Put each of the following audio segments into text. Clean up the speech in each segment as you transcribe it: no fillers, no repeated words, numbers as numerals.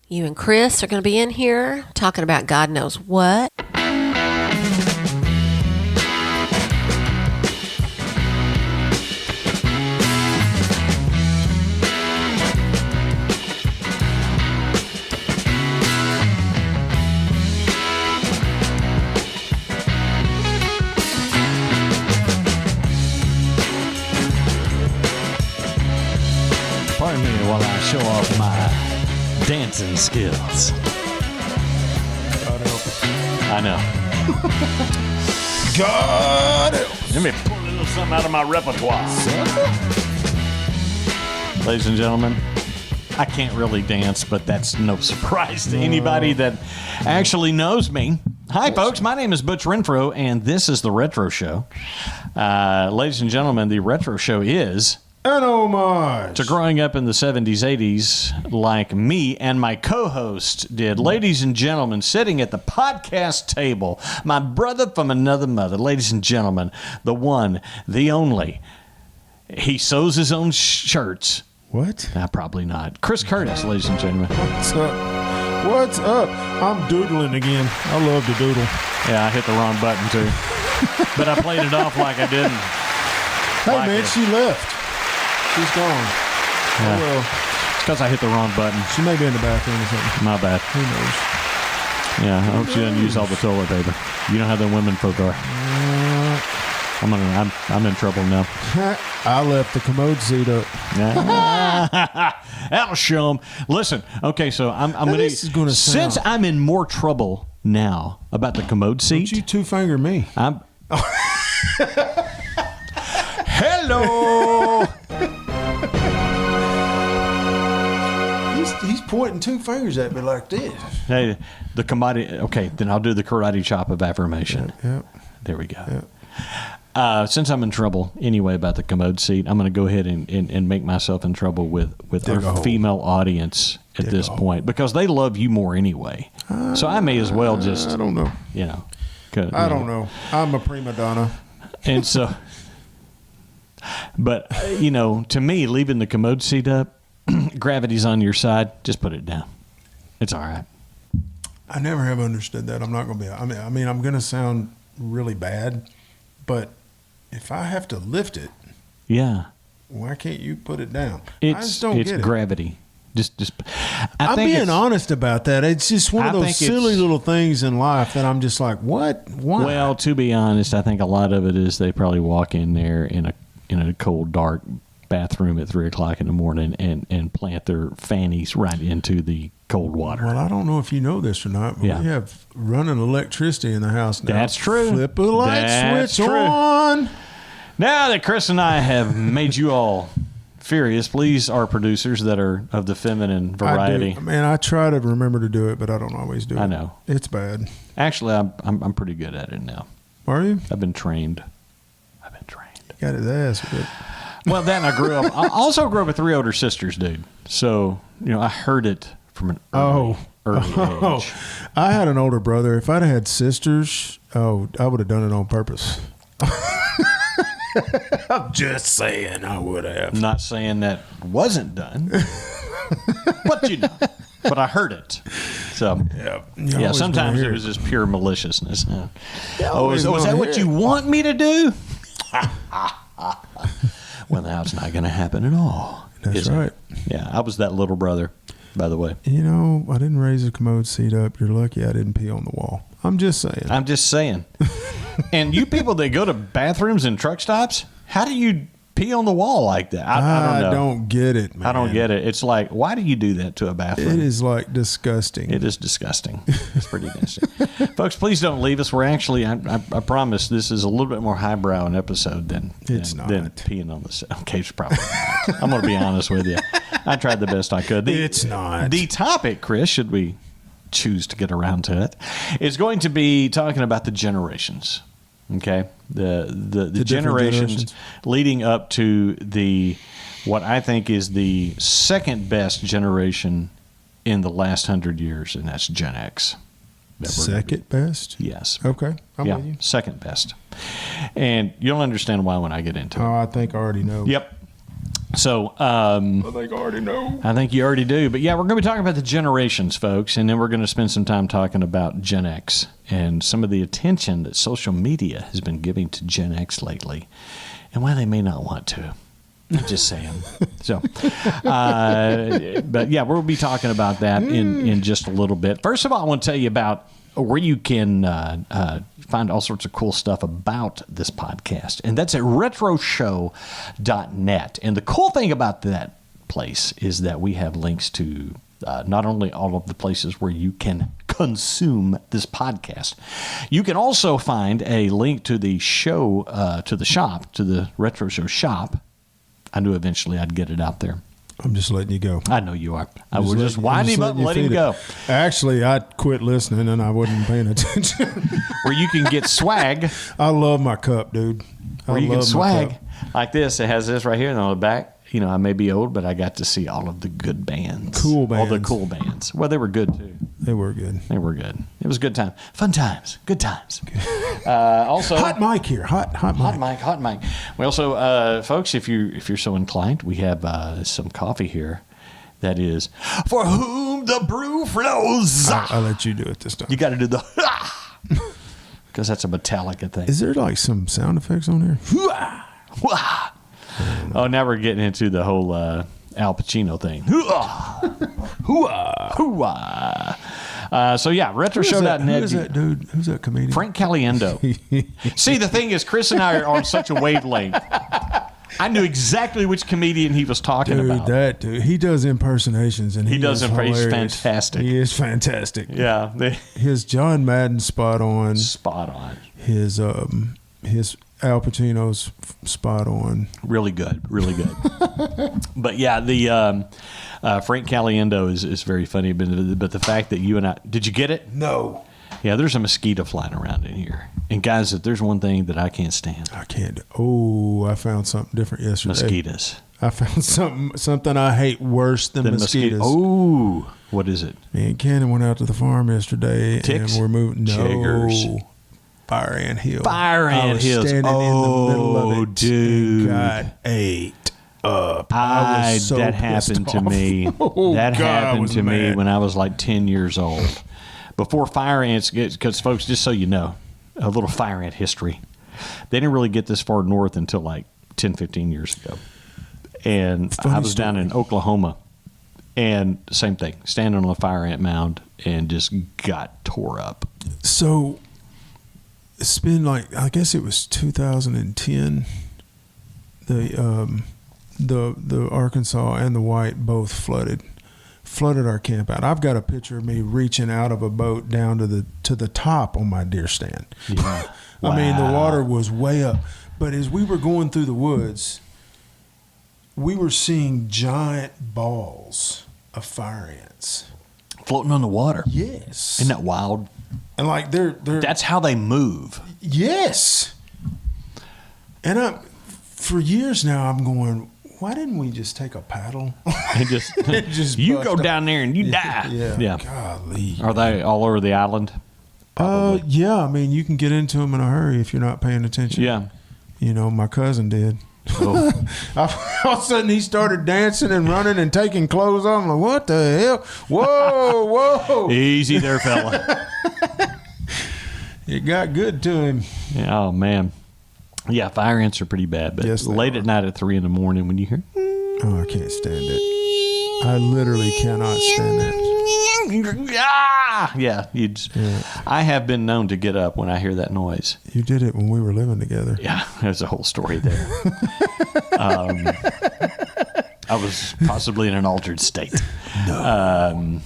You and Chris are going to be in here talking about God knows what. Pardon me while I show off my dancing skills. God help us. I know. God help us. Let me pull a little something out of my repertoire. Ladies and gentlemen, I can't really dance, but that's no surprise to anybody that actually knows me. Hi, folks. My name is Butch Renfro, and this is The Retro Show. Ladies and gentlemen, The Retro Show is An homage to growing up in the 70s, 80s, like me and my co-host did. Ladies and gentlemen, sitting at the podcast table, my brother from another mother. Ladies and gentlemen, the one, the only. He sews his own shirts. What? Nah, probably not. Chris Curtis, ladies and gentlemen. What's up? What's up? I'm doodling again. I love to doodle. Yeah, I hit the wrong button, too. But I played it off like I didn't. Hey, Like man, it. she left. She's gone. Yeah. Oh, well. It's because I hit the wrong button. She may be in the bathroom or something. My bad. Who knows? Yeah, I hope she doesn't use all the toilet paper. You know how the women folk are. I'm in trouble now. I left the commode seat up. That'll show them. Listen, okay, so I'm going to. This is gonna Since sound- I'm in more trouble now about the commode seat, Don't you two-finger me. I'm. Hello. He's pointing two fingers at me like this. Hey, the commodity. Okay, then I'll do the karate chop of affirmation. Yep. There we go. Yep. Since I'm in trouble anyway about the commode seat, I'm going to go ahead and make myself in trouble with Dig a our hole. female audience at Dig this a hole. point because they love you more anyway. So I may as well just, I don't know. you know. I don't know. I'm a prima donna. And so, but, you know, to me, leaving the commode seat up, gravity's on your side, just put it down. It's all right. I never have understood that. I'm not going to be. I mean, I'm going to sound really bad, but if I have to lift it, Yeah. why can't you put it down? I It's just don't get it. gravity. Just. I'm think being it's- honest about that. It's just one of I those think silly it's- little things in life that I'm just like, what? Why? Well, to be honest, I think a lot of it is they probably walk in there in a cold, dark bathroom at 3:00 in the morning and plant their fannies right into the cold water. Well, I don't know if you know this or not, but Yeah. we have running electricity in the house now. That's true. Flip a light That's switch true. on. Now that Chris and I have made you all furious, please, our producers that are of the feminine variety. I do. Man, I try to remember to do it, but I don't always do it. I know. It's bad. Actually, I'm pretty good at it now. Are you? I've been trained. Got his ass with it. Well, then I grew up. I also grew up with 3 older sisters, dude. So I heard it from an early Oh, age. I had an older brother. If I'd had sisters, I would have done it on purpose. I'm just saying, I would have. I'm not saying that wasn't done, but but I heard it. So yeah, sometimes it was just pure maliciousness. Oh, is that what you want me to do? Well, now it's not going to happen at all. That's is it? right. Yeah, I was that little brother, by the way. You know, I didn't raise a commode seat up. You're lucky I didn't pee on the wall. I'm just saying. I'm just saying. And you people that go to bathrooms and truck stops, how do you pee on the wall like that? I don't know. I don't get it, man. I don't get it. It's like, why do you do that to a bathroom? It is like disgusting. It is disgusting. It's pretty nasty. Folks, please don't leave us. We're actually, I promise, this is a little bit more highbrow an episode than peeing on the set. Okay, it's probably not. I'm going to be honest with you. I tried the best I could. It's not. The topic, Chris, should we choose to get around to it, is going to be talking about the generations. Okay, the generations leading up to what I think is the second best generation in the last 100 years, and that's Gen X. Second best? Yes. Okay, I'm with you. Second best, and you'll understand why when I get into it. Oh, I think I already know. Yep. So I think I already know. I think you already do. But yeah, we're going to be talking about the generations, folks. And then we're going to spend some time talking about Gen X and some of the attention that social media has been giving to Gen X lately and why they may not want to. I'm just saying. So, but yeah, we'll be talking about that in just a little bit. First of all, I want to tell you about where you can find all sorts of cool stuff about this podcast, and that's at retroshow.net. And the cool thing about that place is that we have links to not only all of the places where you can consume this podcast, you can also find a link to the show, to the shop, to the Retro Show shop. I knew eventually I'd get it out there. I'm just letting you go. I know you are. I will just wind him up and let him go. Actually, I quit listening and I wasn't paying attention. Where you can get swag. I love my cup, dude. Where you can swag like this. It has this right here and on the back. You know, I may be old, but I got to see all of the good bands. Cool bands. All the cool bands. Well, they were good, too. They were good. They were good. It was a good time. Fun times. Good times. Also, hot mic here. Hot mic. Hot mic. We also, folks, if you're so inclined, we have some coffee here that is for whom the brew flows. I'll let you do it this time. You got to do the because that's a Metallica thing. Is there like some sound effects on here? Oh, now we're getting into the whole Al Pacino thing. So yeah, retroshow.net. Who is that dude? Who's that comedian? Frank Caliendo. See, the thing is, Chris and I are on such a wavelength. I knew exactly which comedian he was talking about. That dude, he does impersonations, and he does is impersonations. He's hilarious. fantastic. He is fantastic. Yeah, His John Madden spot on. Spot on. His Al Pacino's spot on. Really good. Really good. But yeah, the Frank Caliendo is very funny. But the fact that you and I, did you get it? No. Yeah, there's a mosquito flying around in here. And guys, if there's one thing that I can't stand. I can't. Oh, I found something different yesterday. Mosquitoes. I found something I hate worse than mosquitoes. Oh, what is it? Me and Cannon went out to the farm yesterday. Ticks? And we're moving. No. Chiggers. Fire ant hill. Fire ant I was hills. standing in the middle of it. Dude. And got ate up. that was so happened pissed to off. me. Oh, that God, I happened was to me mad. when I was like 10 years old. Before fire ants get, because folks, just so you know, a little fire ant history. They didn't really get this far north until like 10, 15 years ago. And I was down in Oklahoma, and same thing, standing on a fire ant mound and just got tore up. So it's been like, I guess it was 2010. The Arkansas and the White both flooded our camp out. I've got a picture of me reaching out of a boat down to the top on my deer stand. Yeah. I mean, the Wow. water was way up. But as we were going through the woods, we were seeing giant balls of fire ants. Floating on the water. Yes. Isn't that wild? And like they're That's how they move. yes. And for years now I'm going, why didn't we just take a paddle? And just, Just you bust go up. down there and you die. Yeah. Golly. Are they all over the island? Yeah. I mean, you can get into them in a hurry if you're not paying attention. Yeah. You know, my cousin did. Oh. All of a sudden, he started dancing and running and taking clothes off. I'm like, what the hell? Whoa. Easy there, fella. It got good to him. Yeah, oh, man. Yeah, fire ants are pretty bad. But Yes, they late are. at night at 3 a.m. when you hear, Oh, I can't stand it. I literally cannot stand that. yeah, I have been known to get up when I hear that noise. You did it when we were living together. Yeah, there's a whole story there. I was possibly in an altered state. No.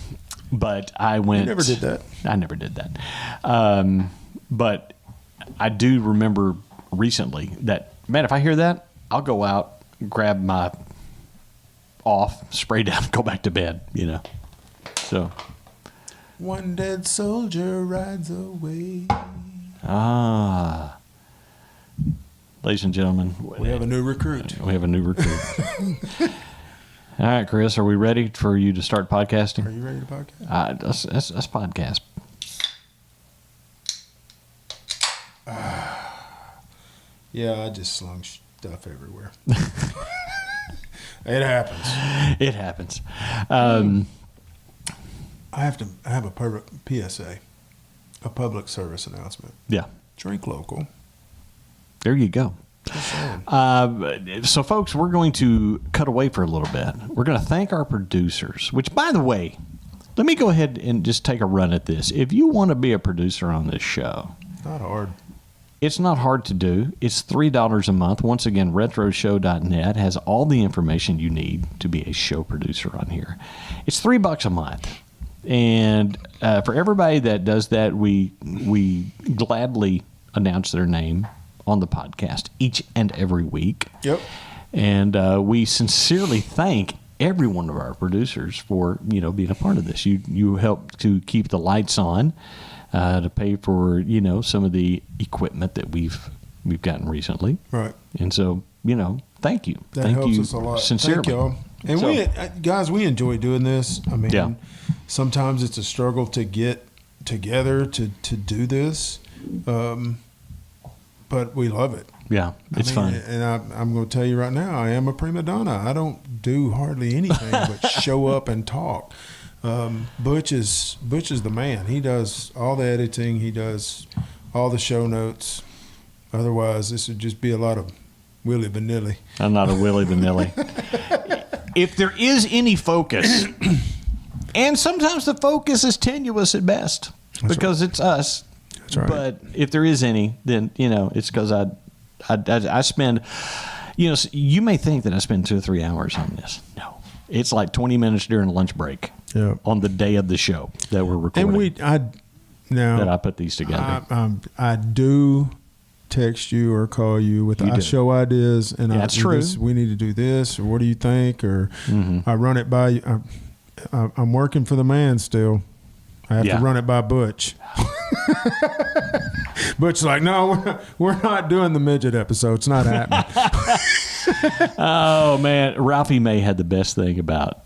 But I went. You never did that. I never did that. But I do remember recently that, man, if I hear that, I'll go out, grab my spray down, go back to bed, you know. So. One dead soldier rides away. Ladies and gentlemen, We have a new recruit. We have a new recruit. All right, Chris, are we ready for you to start podcasting? Are you ready to podcast? Let's podcast. Yeah, I just slung stuff everywhere. It happens. It happens. I have a public PSA, a public service announcement. Yeah. Drink local. There you go. Just saying. So, folks, we're going to cut away for a little bit. We're going to thank our producers, which, by the way, let me go ahead and just take a run at this. If you want to be a producer on this show, Not hard. it's not hard to do. It's $3 a month. Once again, retroshow.net has all the information you need to be a show producer on here. It's $3 a month. And for everybody that does that, we gladly announce their name on the podcast each and every week. Yep. And we sincerely thank every one of our producers for being a part of this. You help to keep the lights on, to pay for some of the equipment that we've gotten recently. Right. And so thank you. That Thank helps you us a lot. sincerely. Thank y'all. And So- we enjoy doing this. I mean, Yeah. sometimes it's a struggle to get together to do this, but we love it. Yeah, it's fun. And I'm going to tell you right now, I am a prima donna. I don't do hardly anything but show up and talk. Butch is the man. He does all the editing. He does all the show notes. Otherwise, this would just be a lot of willy vanilly. I'm not a Willy Vanilli. If there is any focus, and sometimes the focus is tenuous at best because it's us. That's right. But if there is any, then it's because I spend. You may think that I spend 2 or 3 hours on this. No, it's like 20 minutes during lunch break. Yeah. On the day of the show that we're recording. And that I put these together. I do text you or call you with You do. show ideas, and That's true. We need to do this, or what do you think? Or I run it by you. I'm working for the man still. I have Yeah. to run it by Butch. Butch's like, no, we're not doing the midget episode. It's not happening. Oh man, Ralphie May had the best thing about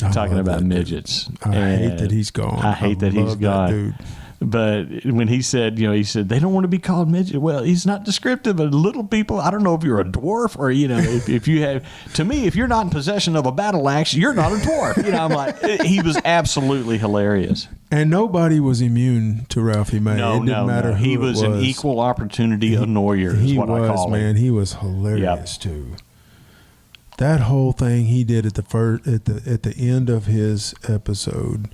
I talking love about that dude. midgets. I hate And that he's gone. I hate that he's love gone. dude. But when he said they don't want to be called midget. Well, he's not descriptive of little people. I don't know if you're a dwarf or if you have. To me, if you're not in possession of a battle axe, you're not a dwarf. I'm like, he was absolutely hilarious. And nobody was immune to Ralphie May. No, it didn't matter who he it was an equal opportunity annoyer. Is He what was, I call man. him. He was hilarious too. That whole thing he did at the end of his episode,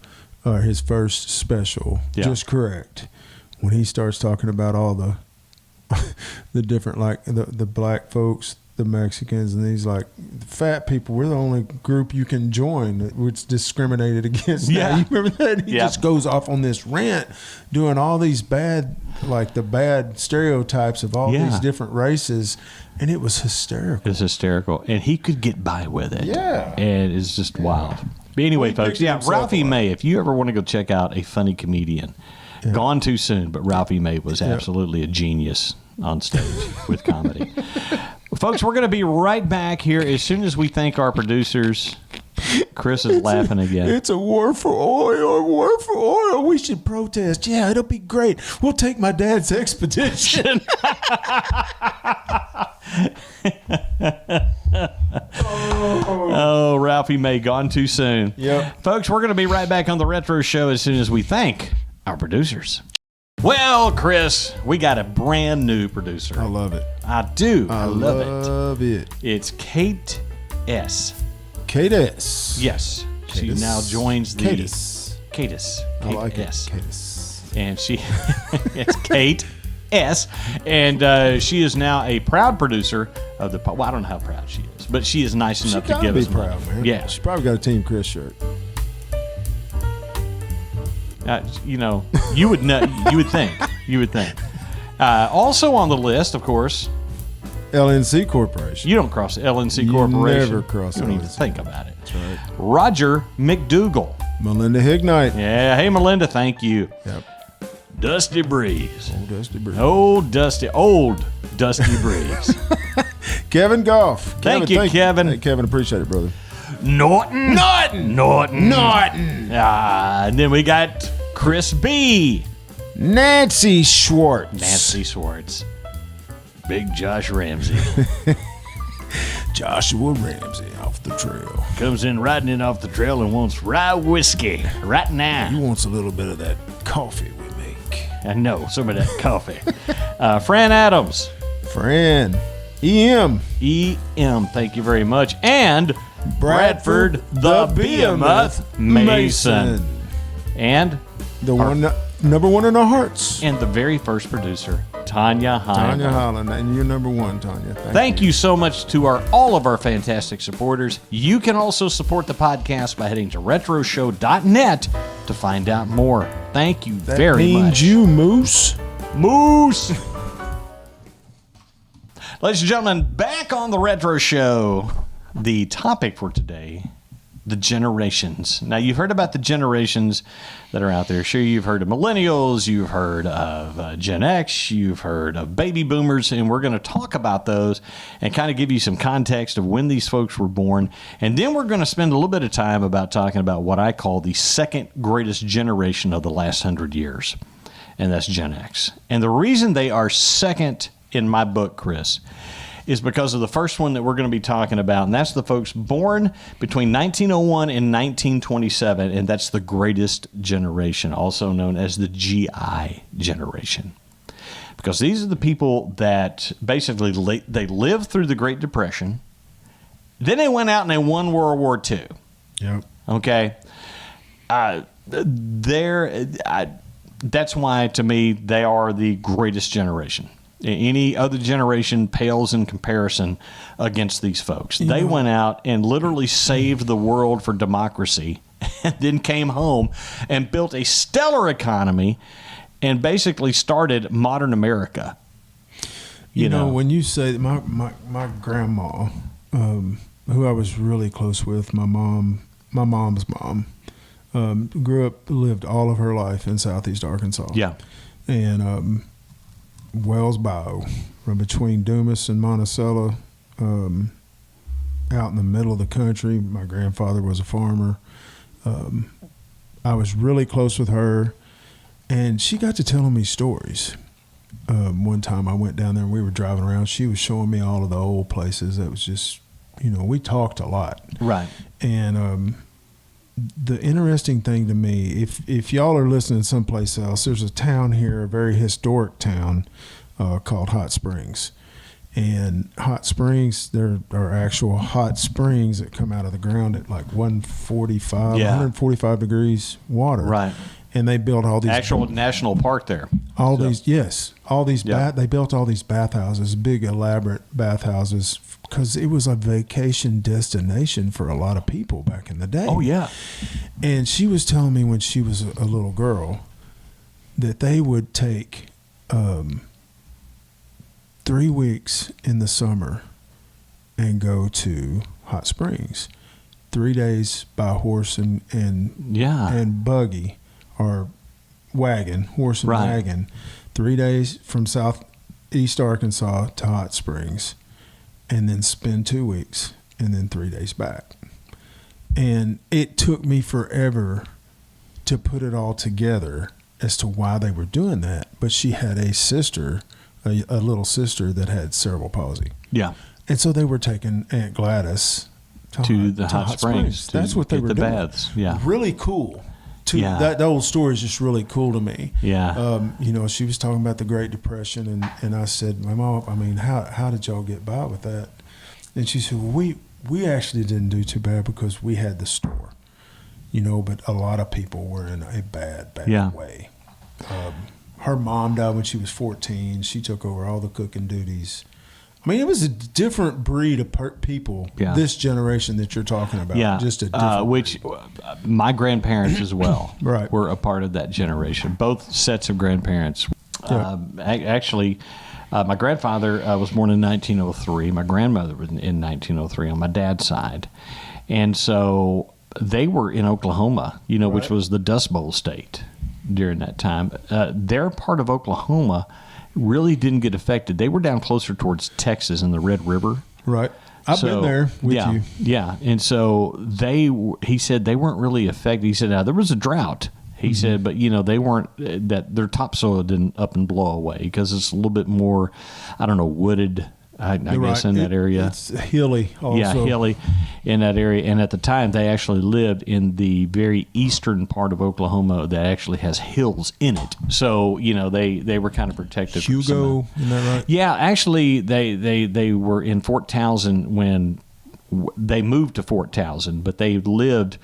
or his first special, Yeah. just correct. When he starts talking about all the different, like the black folks, the Mexicans, and he's like, the fat people, we're the only group you can join that's discriminated against. Yeah. Now, you remember that? He Yeah. just goes off on this rant, doing all these bad stereotypes of all Yeah. these different races, and it was hysterical. It's hysterical, and he could get by with it. Yeah. And it's just wild. But anyway, He folks, picked yeah, himself Ralphie up. May, if you ever want to go check out a funny comedian, gone too soon, but Ralphie May was absolutely a genius on stage with comedy. Well, folks, we're going to be right back here as soon as we thank our producers. Chris is laughing again. It's a war for oil. We should protest. Yeah, it'll be great. We'll take my dad's expedition. Oh, Ralphie May, gone too soon. Yep. Folks, we're going to be right back on the Retro Show as soon as we thank our producers. Well, Chris, we got a brand new producer. I love it. I do. I love it. Love it. It's Kate S. Kate S. Yes. She Katis. now joins the Katis. Katis. I like S. it. Katis. And she it's Kate S. And she is now a proud producer of the well, I don't know how proud she is, but she is nice She enough to gotta give be us proud, money. man. Yeah. She probably got a Team Chris shirt. You would know. You would think. You would think. Also on the list, of course, LNC Corporation. you don't cross the LNC You Corporation. never cross You don't even LNC. think about it. That's right. Roger McDougal. Melinda Hignite. Yeah. Hey, Melinda. Thank you. Yep. Dusty Breeze. Old Dusty Breeze. Old Dusty Breeze. Kevin Goff. Thank you, Kevin. Hey, Kevin, appreciate it, brother. Norton. And then we got Chris B. Nancy Schwartz. Nancy Swartz. Big Josh Ramsey. Joshua Ramsey off the trail. Comes in riding in off the trail and wants rye whiskey right He now. wants a little bit of that coffee we make. I know, some of that coffee. Fran Adams, Fran, EM, EM, thank you very much. And Bradford the Behemoth Mason. And the one number one in our hearts. the very first producer, Tanya Heim. Tanya Holland, and you're number one, Tanya. Thank you so much to all of our fantastic supporters. You can also support the podcast by heading to retroshow.net to find out more. Thank you That very means much. you, Moose. Moose! Ladies and gentlemen, back on the Retro Show. The topic for today, the generations. Now, you've heard about the generations that are out there. Sure, you've heard of millennials, you've heard of Gen X, you've heard of baby boomers, and we're going to talk about those and kind of give you some context of when these folks were born. And then we're going to spend a little bit of time about talking about what I call the second greatest generation of the last 100 years, and that's Gen X. And the reason they are second in my book, Chris, is because of the first one that we're going to be talking about, and that's the folks born between 1901 and 1927, and that's the greatest generation, also known as the GI generation. Because these are the people that basically they lived through the Great Depression, then they went out and they won World War II. Yep. Okay? That's why, to me, they are the greatest generation. Any other generation pales in comparison against these folks. They went out and literally saved the world for democracy and then came home and built a stellar economy and basically started modern America. You know, when you say my grandma, who I was really close with, my mom's mom, lived all of her life in Southeast Arkansas. Yeah. And Wells Bayou, from between Dumas and Monticello, out in the middle of the country. My grandfather was a farmer. I was really close with her, and she got to telling me stories. One time I went down there and we were driving around. She was showing me all of the old places. That was just, we talked a lot. Right. And the interesting thing to me, if y'all are listening someplace else, there's a town here, a very historic town called Hot Springs. And Hot Springs, there are actual hot springs that come out of the ground at like 145 degrees water. Right. And they built all these actual national park there. They built all these bathhouses, big elaborate bathhouses, because it was a vacation destination for a lot of people back in the day. Oh yeah. And she was telling me when she was a little girl that they would take 3 weeks in the summer and go to Hot Springs, 3 days by horse and buggy or wagon, horse and wagon, 3 days from southeast Arkansas to Hot Springs, and then spend 2 weeks and then 3 days back. And it took me forever to put it all together as to why they were doing that. But she had a sister, a little sister that had cerebral palsy. Yeah. And so they were taking Aunt Gladys to the hot springs. That's what they were doing. Baths. Yeah. Really cool. That old story is just really cool to me. Yeah. She was talking about the Great Depression, and I said, Mom, how did y'all get by with that? And she said, well, we actually didn't do too bad because we had the store, but a lot of people were in a bad way. Her mom died when she was 14. She took over all the cooking duties. It was a different breed of people, this generation that you're talking about. Yeah. Just a different breed. My grandparents as well were a part of that generation. Both sets of grandparents. Yeah. Actually, my grandfather was born in 1903. My grandmother was in 1903 on my dad's side. And so they were in Oklahoma, which was the Dust Bowl state during that time. Their part of Oklahoma really didn't get affected. They were down closer towards Texas in the Red River. Right. I've been there with you. Yeah. And so he said they weren't really affected. He said, now there was a drought. He said, but they weren't, that their topsoil didn't up and blow away because it's a little bit more, wooded I You're guess right. in that area. It's hilly also. Yeah, hilly in that area. And at the time, they actually lived in the very eastern part of Oklahoma that actually has hills in it. So, they were kind of protected. from some of- Hugo, isn't that right? Yeah, actually, they were in Fort Townsend when they moved to Fort Townsend, but they lived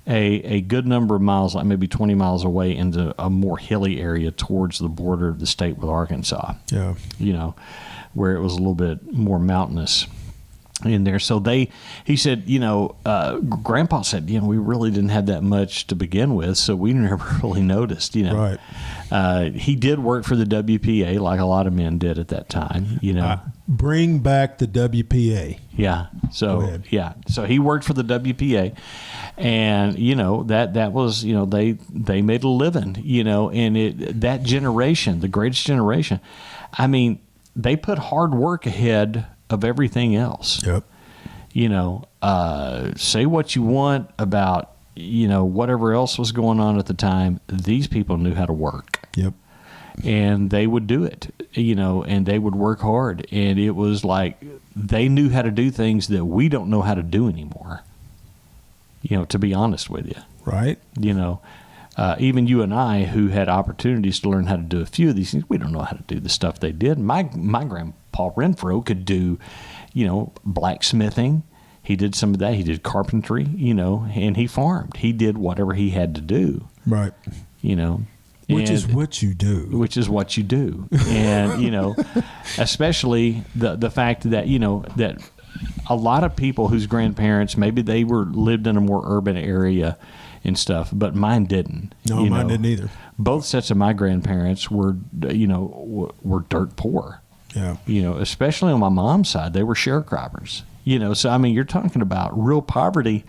a good number of miles, like maybe 20 miles away, into a more hilly area towards the border of the state with Arkansas. Yeah. Where it was a little bit more mountainous in there. So he said, Grandpa said, we really didn't have that much to begin with, so we never really noticed, Right. He did work for the WPA like a lot of men did at that time, Bring back the WPA. Yeah. Go So ahead. yeah. So he worked for the WPA, and that was they made a living, and that generation, the greatest generation. I mean, they put hard work ahead of everything else. Yep. Say what you want about whatever else was going on at the time. These people knew how to work. Yep. And they would do it, and they would work hard. And it was like they knew how to do things that we don't know how to do anymore, to be honest with you. Right. Even you and I, who had opportunities to learn how to do a few of these things, we don't know how to do the stuff they did. My grandpa Renfro could do, blacksmithing. He did some of that. He did carpentry, and he farmed. He did whatever he had to do, Right. Which is And- what you do. which is what you do. And, especially the fact that, that a lot of people whose grandparents, maybe they lived in a more urban area and stuff, but mine didn't. No, mine didn't either. Both sets of my grandparents were dirt poor, Yeah. especially on my mom's side. They were sharecroppers, so, I mean, you're talking about real poverty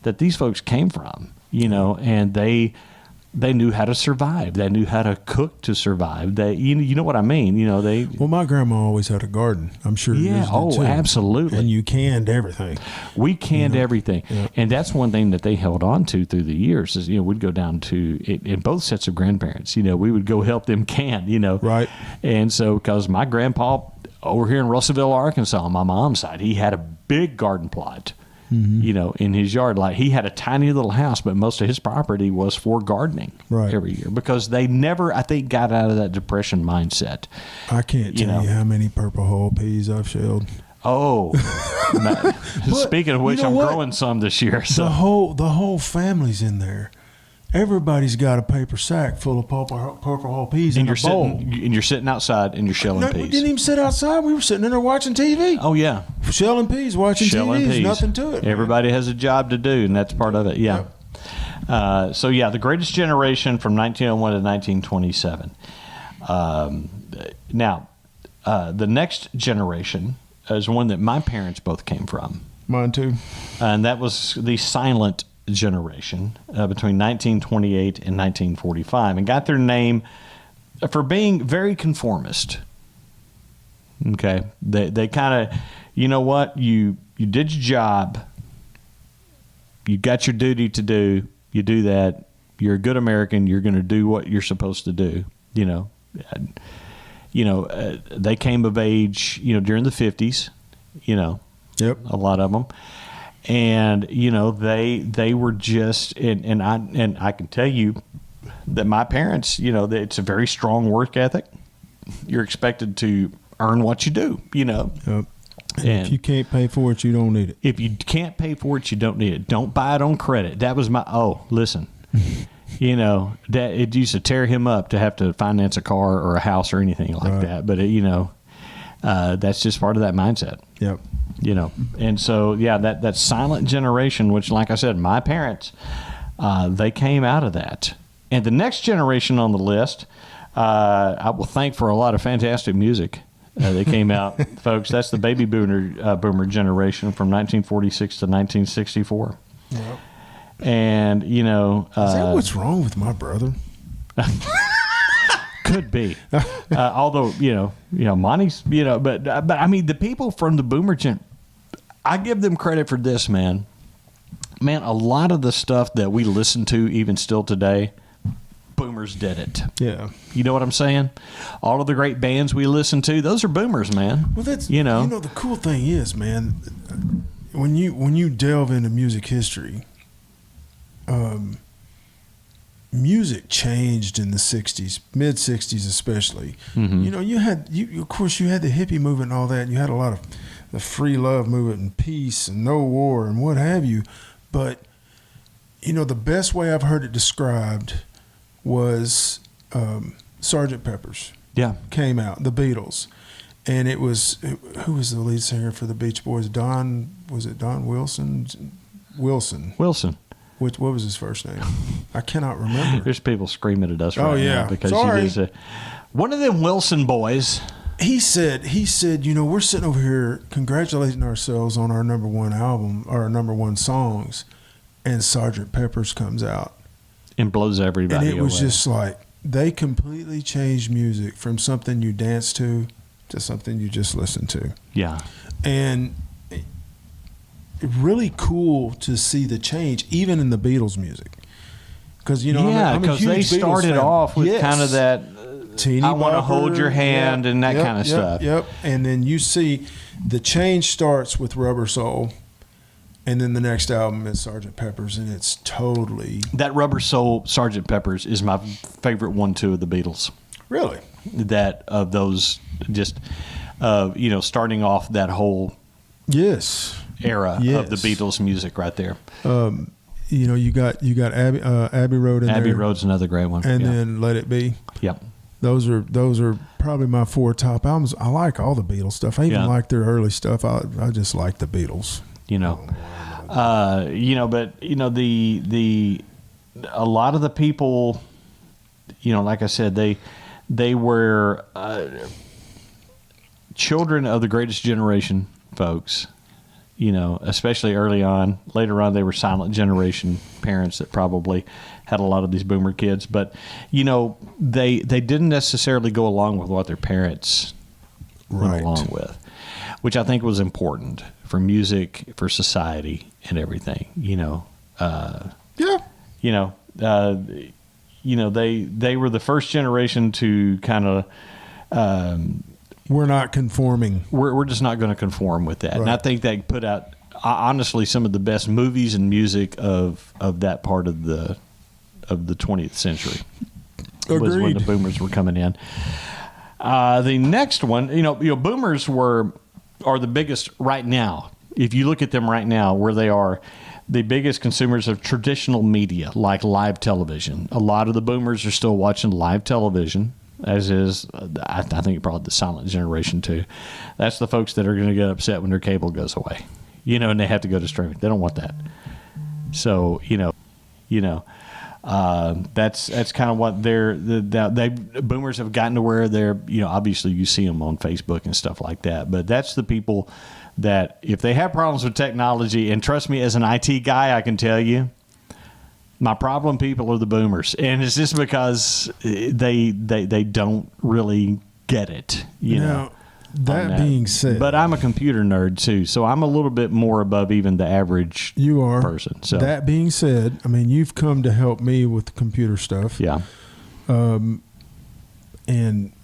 that these folks came from, and they knew how to survive. They knew how to cook to survive. They, you know what I mean? They. Well, my grandma always had a garden. I'm sure Yeah. yours did Oh, too. absolutely. And you canned everything. We canned everything, Yeah. and that's one thing that they held on to through the years. Is we'd go down to in both sets of grandparents. We would go help them can. Right. And so, because my grandpa over here in Russellville, Arkansas, on my mom's side, he had a big garden plot. In his yard. Like, he had a tiny little house, but most of his property was for gardening Right. every year, because they never, I think, got out of that depression mindset. I can't tell you how many purple hull peas I've shelled. Oh, man. Speaking of which, you know I'm what? growing some this year. The So whole family's in there. Everybody's got a paper sack full of purple hull peas and in a bowl. you're sitting outside and you're shelling No, we peas. didn't even sit outside. We were sitting in there watching TV. Oh yeah, Shelling peas, watching shelling TV. There's peas. nothing to it. man. Everybody has a job to do, and that's part of it. Yeah. So yeah, the greatest generation from 1901 to 1927. Now, the next generation is one that my parents both came from, Mine too. and that was the silent generation between 1928 and 1945, and got their name for being very conformist. Okay, they kind of, you did your job, you got your duty to do, you do that, you're a good American, you're going to do what you're supposed to do. They came of age during the 50s. Yep. A lot of them. And they were just, and I can tell you that my parents, it's a very strong work ethic. You're expected to earn what you do, Yep. And And if you can't pay for it, you don't need it. if you can't pay for it, you don't need it. Don't buy it on credit. That was listen, that it used to tear him up to have to finance a car or a house or anything like Right. that. But that's just part of that mindset. Yep. And so, yeah, that silent generation, which, like I said, my parents, they came out of that. And the next generation on the list, I will thank for a lot of fantastic music that came out. Folks, that's the baby boomer generation from 1946 to 1964. Yep. And, Is that what's wrong with my brother? could be. Although, Monty's, but I mean, the people from the boomer gen, I give them credit for this, man. Man, a lot of the stuff that we listen to even still today, boomers did it. Yeah. You know what I'm saying? All of the great bands we listen to, those are boomers, man. Well, that's you know. the cool thing is, man, when you delve into music history, music changed in the 60s, mid 60s especially. Mm-hmm. You know, you had the hippie movement and all that, and you had a lot of the free love movement and peace and no war and what have you. But you know, the best way I've heard it described was Sgt. Pepper's. Yeah. Came out, the Beatles. And it was, who was the lead singer for the Beach Boys? Don Wilson? Wilson. What was his first name? I cannot remember. There's people screaming at us right yeah. now because Sorry. he is one of them Wilson boys. He said, you know, we're sitting over here congratulating ourselves on our number one album, our number one songs, and Sgt. Pepper's comes out. And blows everybody And it was away. just like, they completely changed music from something you dance to something you just listen to. Yeah. And really cool to see the change, even in the Beatles music. Because, you know, yeah, I'm a because huge they Beatles started fan. off with Yes. kind of that Teeny I want to bopper, hold your hand and that kind of stuff. Yep. And then you see the change starts with Rubber Soul, and then the next album is Sgt. Pepper's, and it's totally That Rubber Soul Sgt. Pepper's is my favorite one too of the Beatles. really. That of those just you know, starting off that whole Yes. era of Yes. the Beatles music right there. You know, you got Abbey Road in Abbey there, Road's another great one. and yeah. then Let It Be. Yep. Those are probably my 4 top albums. I like all the Beatles stuff. I even Yeah. like their early stuff. I just like the Beatles. You know, you know, but you know the a lot of the people, you know, like I said, they were children of the greatest generation folks. You know, especially early on. Later on, they were silent generation parents that probably had a lot of these boomer kids. But you know, they didn't necessarily go along with what their parents went Right. along with, which I think was important for music, for society, and everything. You know, Yeah. you know, they were the first generation to kind of. We're not conforming. We're just not going to conform with that. And I Right. think they put out honestly some of the best movies and music of that part of the 20th century. Was when Agreed. the boomers were coming in. The next one, you know, boomers are the biggest right now. If you look at them right now, where they are the biggest consumers of traditional media, like live television. A lot of the boomers are still watching live television, as is, I think, probably the silent generation too. That's the folks that are going to get upset when their cable goes away, you know, and they have to go to streaming. They don't want that. So, that's kind of what they boomers have gotten to where they're, you know, obviously you see them on Facebook and stuff like that, but that's the people that if they have problems with technology, and trust me, as an IT guy, I can tell you, my problem people are the boomers, and it's just because they don't really get it, you know. That being said, but I'm a computer nerd too, so I'm a little bit more above even the average you are person. So that being said, I mean, you've come to help me with computer stuff, yeah, and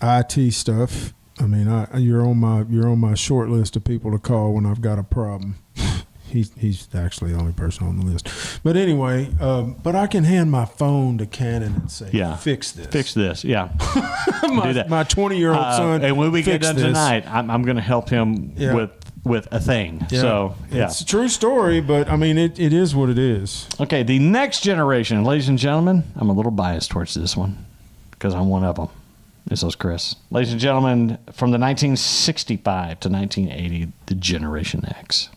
IT stuff. I mean, you're on my short list of people to call when I've got a problem. He's actually the only person on the list. But anyway, but I can hand my phone to Canon and say, yeah, fix this. Fix this, yeah. Do that. My 20-year-old son. And when we get fix done this. tonight, I'm going to help him Yeah. with a thing. Yeah. So, yeah. It's a true story, but I mean, it is what it is. Okay, the next generation, ladies and gentlemen, I'm a little biased towards this one because I'm one of them. This is Chris. Ladies and gentlemen, from the 1965 to 1980, the Generation X.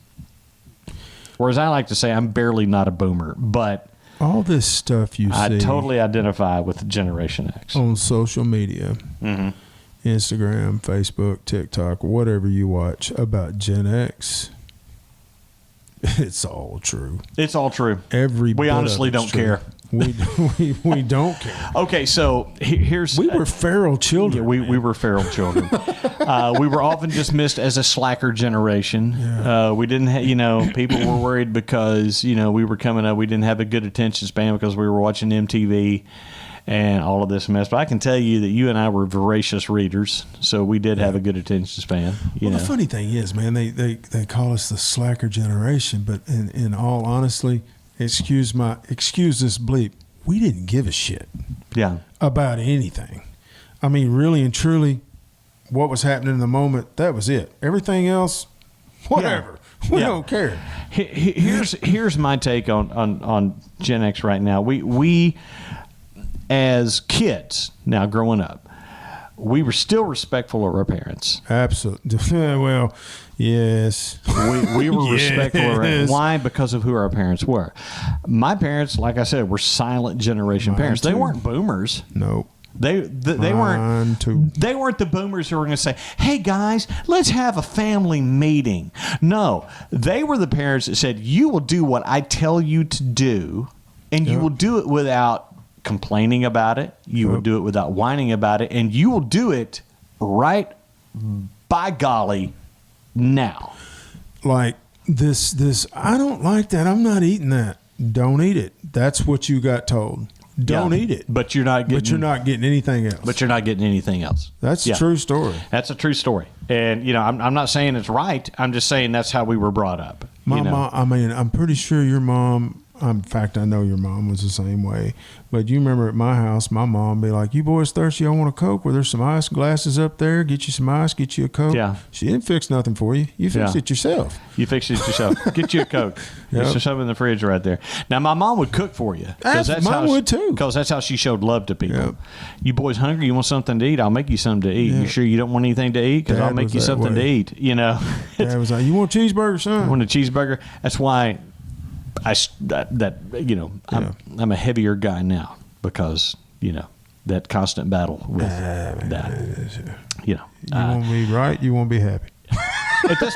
Or as I like to say, I'm barely not a boomer, but All this stuff you I see totally identify with Generation X. on social media, Mm-hmm. Instagram, Facebook, TikTok, whatever you watch about Gen X, it's all true. It's all true. Every We bit of honestly it's don't true. care. We don't care. Okay, so here's... We were feral children. Yeah, we were feral children. We were often dismissed as a slacker generation. Yeah. We didn't, people were worried because, we were coming up. We didn't have a good attention span because we were watching MTV. and all of this mess. But I can tell you that you and I were voracious readers, so we did have a good attention span. Well, the funny thing is, man, they call us the slacker generation, but in all honesty, excuse this bleep, we didn't give a shit about anything. I mean, really and truly, what was happening in the moment, that was it. Everything else, whatever. We don't care. Here's my take on Gen X right now. We as kids, now growing up, we were still respectful of our parents. Absolutely. Well, yes. We were Yes. respectful of our Why? Because of who our parents were. My parents, like I said, were silent generation parents. They too. weren't boomers. Nope. They weren't too. they weren't the boomers who were going to say, "Hey guys, let's have a family meeting." No, they were the parents that said, "You will do what I tell you to do, and you will do it without complaining about it. You will do it without whining about it, and you will do it right by golly now." Like this I don't like that. I'm not eating that. Don't eat it. That's what you got told. Don't eat it. But you're not getting anything else. But you're not getting anything else. That's a true story. That's a true story. And I'm not saying it's right. I'm just saying that's how we were brought up. My mom, I mean, I'm pretty sure your mom, in fact, I know your mom was the same way. But you remember at my house, my mom would be like, "You boys thirsty? I want a Coke. Well, there's some ice glasses up there. Get you some ice, get you a Coke." Yeah. She didn't fix nothing for you. You fixed it yourself. You fix it yourself. Get you a Coke. There's something in the fridge right there. Now, my mom would cook for you. Mine would too. Because that's how she showed love to people. Yep. You boys hungry? You want something to eat? I'll make you something to eat. Yeah. You sure you don't want anything to eat? Because I'll Dad make was you that something to way. eat. Dad was like, "You want a cheeseburger, son?" I want a cheeseburger. That's why I'm a heavier guy now because that constant battle with that. You won't be right. You won't be happy. At this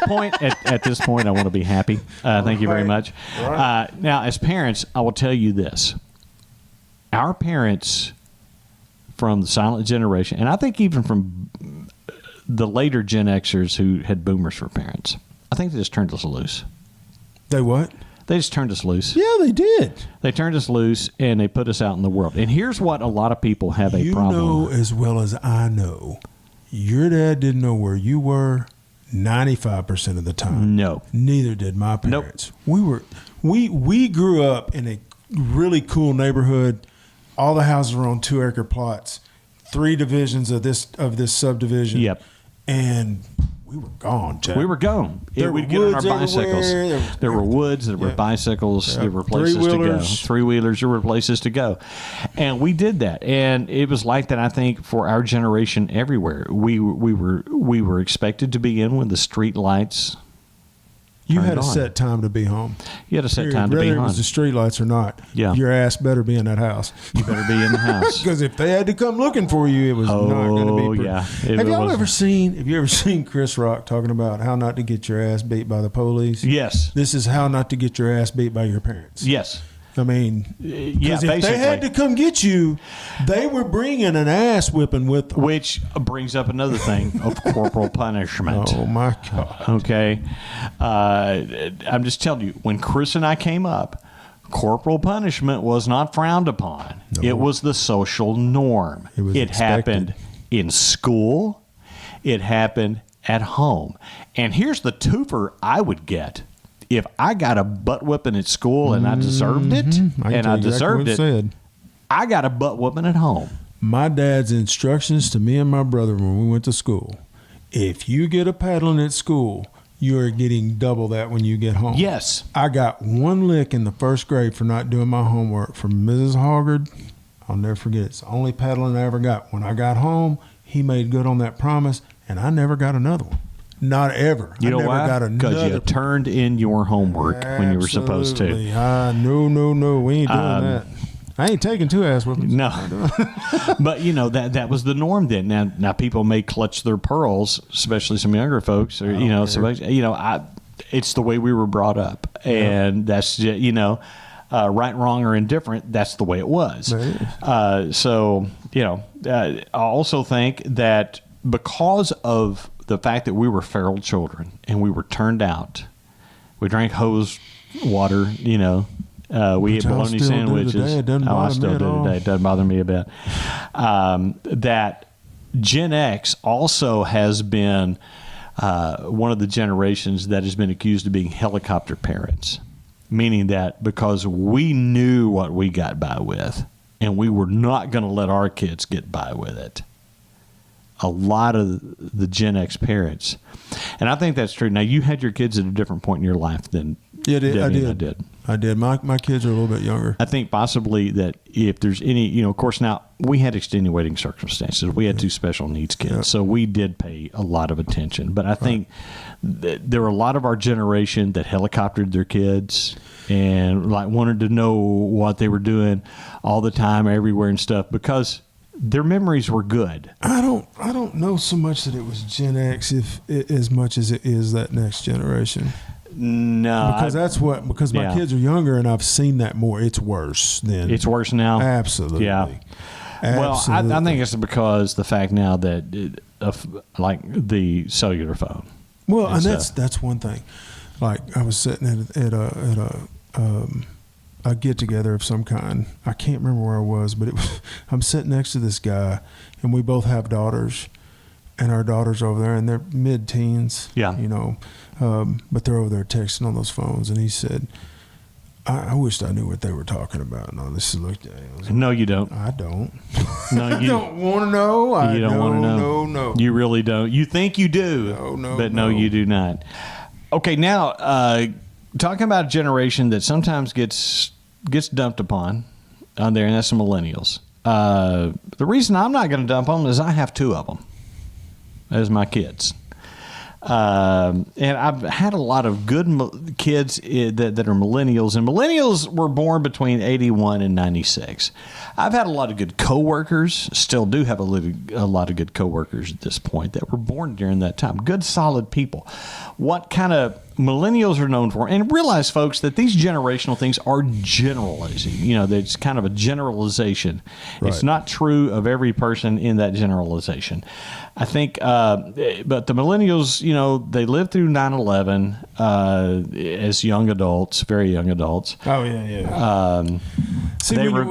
point, I want to be happy. Thank you very much. Right. Now, as parents, I will tell you this: our parents from the silent generation, and I think even from the later Gen Xers who had boomers for parents, I think they just turned us loose. They what? They just turned us loose. Yeah, they did. They turned us loose and they put us out in the world. And here's what a lot of people have a problem. You know as well as I know, your dad didn't know where you were 95% of the time. No. Neither did my parents. Nope. We grew up in a really cool neighborhood. All the houses were on 2-acre plots, 3 divisions of this subdivision. Yep. And we were gone, Jack. We were gone. We'd get on our bicycles. There were woods. There were bicycles. There were places to go. 3-wheelers. There were places to go. And we did that. And it was like that, I think, for our generation everywhere. We were expected to be in when the street lights You had a on. set time to be home. You had a set time to be Whether it home. was the street lights or not, your ass better be in that house. You better be in the house. Because if they had to come looking for you, it was not going to be pretty. Yeah. Have you ever seen Chris Rock talking about how not to get your ass beat by the police? Yes. This is how not to get your ass beat by your parents. Yes. I mean, because if basically. they had to come get you, they were bringing an ass whipping with them. Which brings up another thing of corporal punishment. Oh, my God. Okay. I'm just telling you, when Chris and I came up, corporal punishment was not frowned upon. No. It was the social norm. It happened in school. It happened at home. And here's the twofer I would get. If I got a butt whipping at school and I deserved it, I got a butt whipping at home. My dad's instructions to me and my brother when we went to school: if you get a paddling at school, you are getting double that when you get home. Yes. I got 1 lick in the 1st grade for not doing my homework from Mrs. Hoggard. I'll never forget it. It's the only paddling I ever got. When I got home, he made good on that promise, and I never got another one. Not ever. You know never why? got another. Because you turned in your homework when you were supposed to. No. We ain't doing that. I ain't taking 2 ass whippings. No. But, that was the norm then. Now people may clutch their pearls, especially some younger folks. Or, it's the way we were brought up. And that's, right, wrong, or indifferent, that's the way it was. I also think that because of the fact that we were feral children and we were turned out, we drank hose water, We eat Which I'll bologna still do sandwiches. today. It doesn't I bother still me at do all. today. It doesn't bother me a bit. That Gen X also has been one of the generations that has been accused of being helicopter parents, meaning that because we knew what we got by with, and we were not going to let our kids get by with it. A lot of the Gen X parents, and I think that's true. Now, you had your kids at a different point in your life than Yeah, Debbie and I did. I did. My kids are a little bit younger. I think possibly that if there's any, of course, now we had extenuating circumstances. We had 2 special needs kids, Yep. so we did pay a lot of attention. But I think that there were a lot of our generation that helicoptered their kids and like wanted to know what they were doing all the time, everywhere and stuff, because their memories were good. I don't know so much that it was Gen X as much as it is that next generation. No, Because my yeah. kids are younger and I've seen that more. It's worse than it's worse now. Absolutely. Yeah. Well, I Absolutely. think it's because the fact now that like the cellular phone. Well, and It's, that's one thing. Like I was sitting at a get together of some kind. I can't remember where I was, but I'm sitting next to this guy, and we both have daughters, and our daughters are over there, and they're mid-teens. Yeah. But they're over there texting on those phones, and he said, I wished I knew what they were talking about. And I just looked at him. I was like, No, you don't. I don't. No, I you don't want to know. You don't want to know. No. You really don't. You think you do. No, But no, no. you do not. Okay, now talking about a generation that sometimes gets dumped upon on there, and that's the millennials. The reason I'm not going to dump them is I have 2 of them as my kids. And I've had a lot of good kids that are millennials, and millennials were born between 81 and 96. I've had a lot of good coworkers, still do have a lot of good coworkers at this point that were born during that time. Good, solid people. What kind of millennials are known for, and realize, folks, that these generational things are generalizing. It's kind of a generalization. Right. It's not true of every person in that generalization. I think, but the millennials, they lived through 9/11 as young adults, very young adults. Oh, yeah. See, They what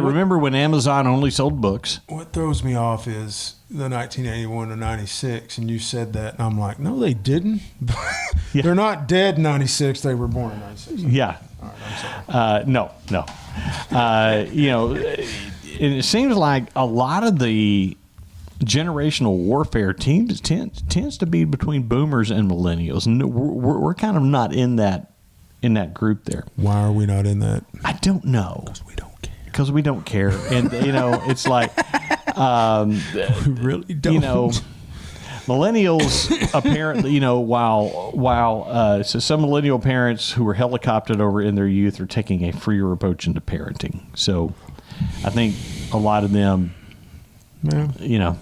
remember when Amazon only sold books. throws me off is the 1981 to 96, and you said that, and I'm like, no, they didn't. Yeah. They're not dead in 96. They were born in 96. Yeah. All right, I'm sorry. No. And it seems like a lot of the generational warfare tends to be between boomers and millennials, and we're kind of not in that group there. Why are we not in that? I don't know. We don't care. Because we don't care, and it's like We really don't. millennials apparently, while so some millennial parents who were helicoptered over in their youth are taking a freer approach into parenting. So I think a lot of them, Yeah.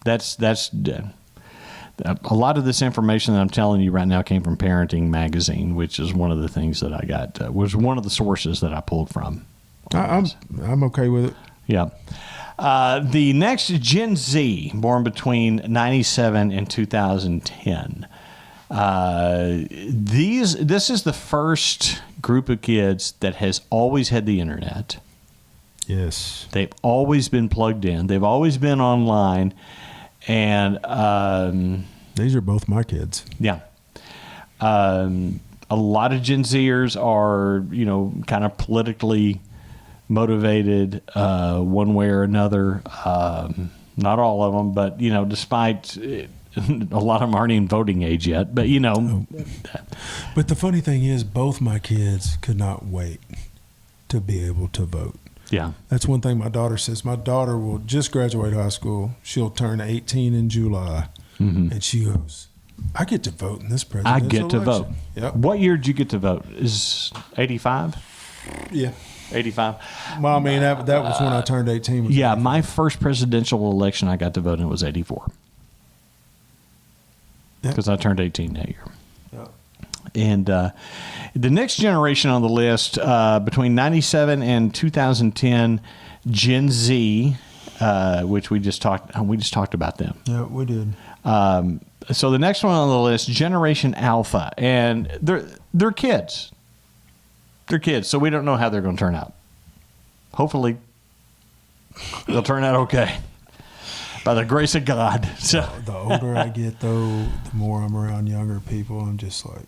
that's a lot of this information that I'm telling you right now came from Parenting Magazine, which is one of the things that I got, was one of the sources that I pulled from. I'm okay with it. Yeah. The next Gen Z, born between 97 and 2010. This is the first group of kids that has always had the internet. Yes. They've always been plugged in. They've always been online. And These are both my kids. yeah. A lot of Gen Zers are, kind of politically motivated one way or another. Not all of them, but, despite a lot of them aren't in voting age yet. But, But the funny thing is, both my kids could not wait to be able to vote. yeah. That's one thing my daughter says. My daughter will just graduate high school. She'll turn 18 in July. Mm-hmm. And she goes, I get to vote in this I presidential get to election. vote. Yep. What year did you get to vote? Is 85? Yeah. 85? Well, I mean, that was when I turned 18. was Yeah, 85. my first presidential election I got to vote in was 84. Yep. Because I turned 18 that year. Yep. And the next generation on the list, between 97 and 2010, Gen Z, which we just talked about them. Yeah, we did. So the next one on the list, Generation Alpha, and they're kids. They're kids, so we don't know how they're going to turn out. Hopefully, they'll turn out okay. By the grace of God. So The older I get, though, the more I'm around younger people, I'm just like,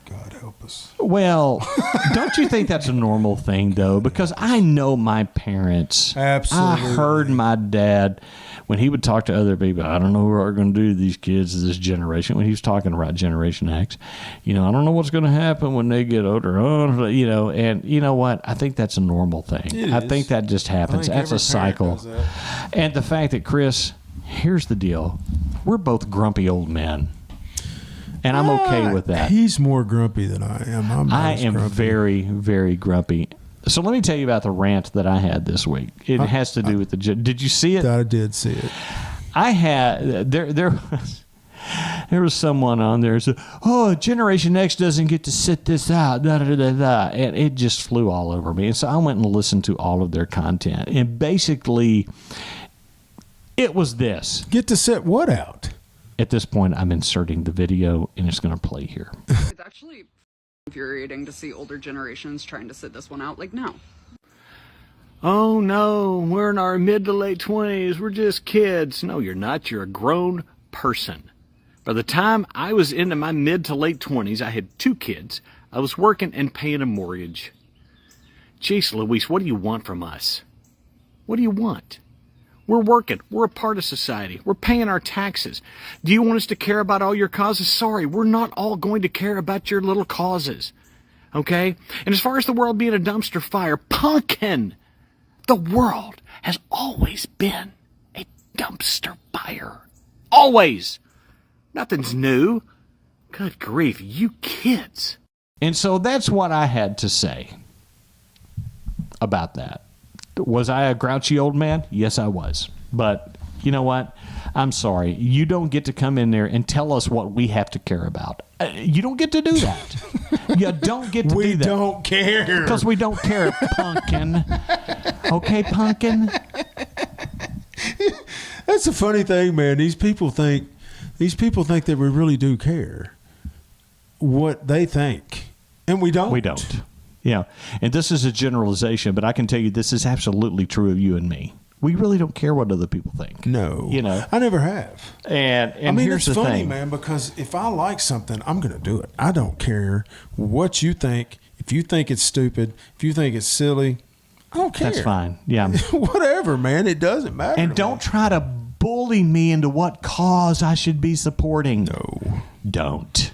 God help us. Well, don't you think that's a normal thing, though? Because I know my parents. Absolutely. I heard my dad, when he would talk to other people, I don't know what we're going to do to these kids of this generation. When he was talking about Generation X, I don't know what's going to happen when they get older. And you know what? I think that's a normal thing. I think that just happens. That's a cycle. And the fact that, Chris, here's the deal. We're both grumpy old men. And I'm okay with that. He's more grumpy than I am. I am grumpy. very, very grumpy. So let me tell you about the rant that I had this week. It has to do with the. Did you see it? I did see it. I had there was someone on there who said, "Oh, Generation X doesn't get to sit this out," da, da, da, da. And it just flew all over me. And so I went and listened to all of their content, and basically, it was this. Get to sit what out? At this point, I'm inserting the video, and it's going to play here. It's actually infuriating to see older generations trying to sit this one out like now. Oh no, we're in our mid to late 20s. We're just kids. No, you're not. You're a grown person. By the time I was into my mid to late 20s, I had 2 kids. I was working and paying a mortgage. Jeez Louise, what do you want from us? What do you want? We're working. We're a part of society. We're paying our taxes. Do you want us to care about all your causes? Sorry, we're not all going to care about your little causes. Okay? And as far as the world being a dumpster fire, pumpkin! The world has always been a dumpster fire. Always! Nothing's new. Good grief, you kids. And so that's what I had to say about that. Was I a grouchy old man? Yes, I was. But you know what? I'm sorry. You don't get to come in there and tell us what we have to care about. You don't get to do that. You don't get to do that. We don't care. Because we don't care, pumpkin. Okay, pumpkin? That's the funny thing, man. These people think that we really do care what they think. And we don't. We don't. Yeah. And this is a generalization, but I can tell you this is absolutely true of you and me. We really don't care what other people think. No. I never have. And I mean, here's it's the funny, thing. man, because if I like something, I'm going to do it. I don't care what you think. If you think it's stupid, if you think it's silly, I don't care. That's fine. Yeah. Whatever, man. It doesn't matter. And don't try to bully me into what cause I should be supporting. No. Don't.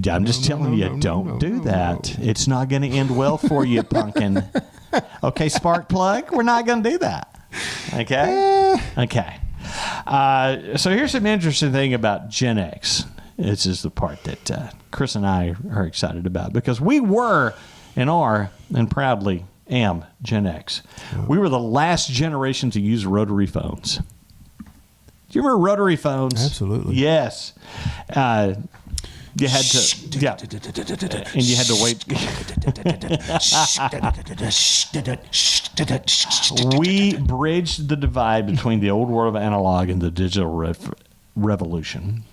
I'm just telling you, don't do that. It's not going to end well for you, pumpkin. Okay, spark plug? We're not going to do that. Okay? Okay. So here's some interesting thing about Gen X. This is the part that Chris and I are excited about because we were and are and proudly am Gen X. We were the last generation to use rotary phones. Do you remember rotary phones? Absolutely. Yes. You had to, yeah, and you had to wait. We bridged the divide between the old world of analog and the digital revolution.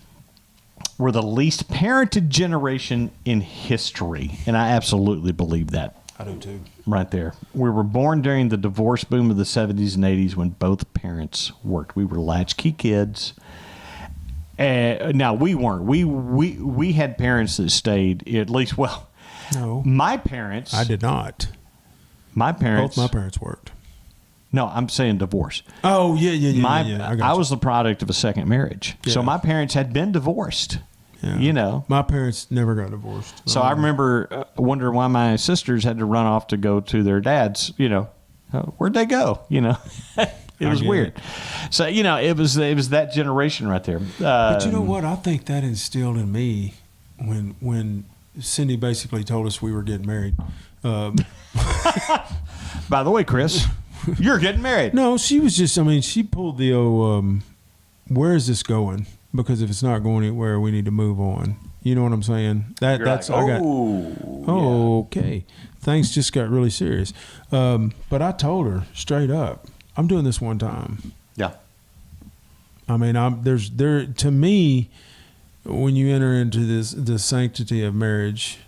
We're the least parented generation in history, and I absolutely believe that. I do too. Right there. We were born during the divorce boom of the 70s and 80s when both parents worked. We were latchkey kids. Now we weren't. We had parents that stayed at least. Well, No. my parents. I did not. My parents. Both my parents worked. No, I'm saying divorce. Oh, yeah. I was the product of a second marriage, so Yeah. my parents had been divorced. Yeah. My parents never got divorced. So I remember wondering why my sisters had to run off to go to their dad's. Where'd they go? It was weird. So it was that generation right there. But you know what? I think that instilled in me when Cindy basically told us we were getting married. By the way, Chris, you're getting married. No, she was just. I mean, she pulled the old. Where is this going? Because if it's not going anywhere, we need to move on. You know what I'm saying? That's like, I got. Okay. Things just got really serious. But I told her straight up, I'm doing this one time. Yeah. I mean, to me, when you enter into the sanctity of marriage,